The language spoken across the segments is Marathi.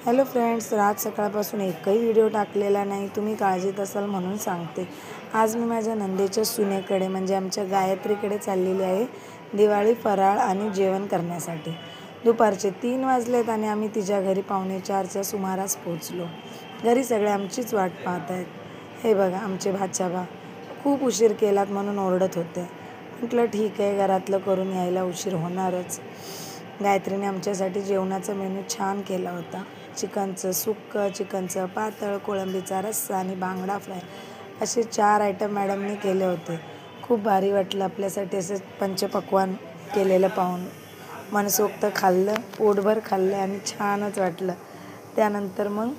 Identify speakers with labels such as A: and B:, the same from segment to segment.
A: हॅलो फ्रेंड्स, तर आज सकाळपासून एकही व्हिडिओ टाकलेला नाही. तुम्ही काळजीत असाल म्हणून सांगते. आज मी माझ्या नंदेच्या सुनेकडे म्हणजे आमच्या गायत्रीकडे चाललेली आहे दिवाळी फराळ आणि जेवण करण्यासाठी. दुपारचे 3 वाजलेत आणि आम्ही तिच्या घरी 3:45च्या सुमारास पोहोचलो. घरी सगळे आमचीच वाट पाहत आहेत. हे बघा आमचे भाच्याबा खूप उशीर केलात म्हणून ओरडत होते. म्हटलं ठीक आहे, घरातलं करून यायला उशीर होणारच. गायत्रीने आमच्यासाठी जेवणाचा मेनू छान केला होता. चिकनचं सुक्कं, चिकनचं पातळ, कोळंबीचा रस्सा आणि बांगडा फ्राय असे 4 आयटम मॅडमने केले होते. खूप भारी वाटलं आपल्यासाठी असं पंचपक्वान्न केलेलं पाहून. मनसोक्त खाल्लं, पोटभर खाल्लं आणि छानच वाटलं. त्यानंतर मग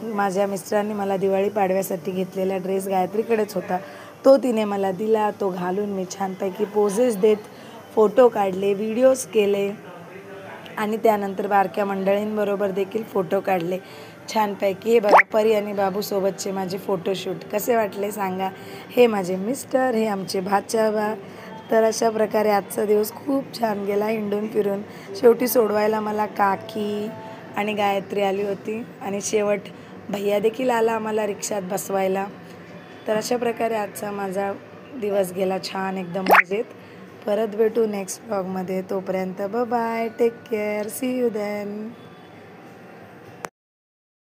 A: माझ्या मिस्टरांनी मला दिवाळी पाडव्यासाठी घेतलेला ड्रेस गायत्रीकडेच होता. तो तिने मला दिला. तो घालून मी छानपैकी पोजेस देत फोटो काढले, व्हिडिओज केले आणि त्यानंतर बारक्या मंडळींबरोबर देखील फोटो काढले छानपैकी. हे बघा परी आणि बाबूसोबतचे माझे फोटोशूट कसे वाटले सांगा. हे माझे मिस्टर, हे आमचे भाच्याबा. तर अशा प्रकारे आजचा दिवस खूप छान गेला हिंडून फिरून. शेवटी सोडवायला मला काकी आणि गायत्री आली होती आणि शेवट भैया देखील आला आम्हाला रिक्षात बसवायला. तर अशा प्रकारे आजचा माझा दिवस गेला छान एकदम मजेत. परत भेटू नेक्स्ट व्लॉगमध्ये. तोपर्यंत bye, take care, see you then.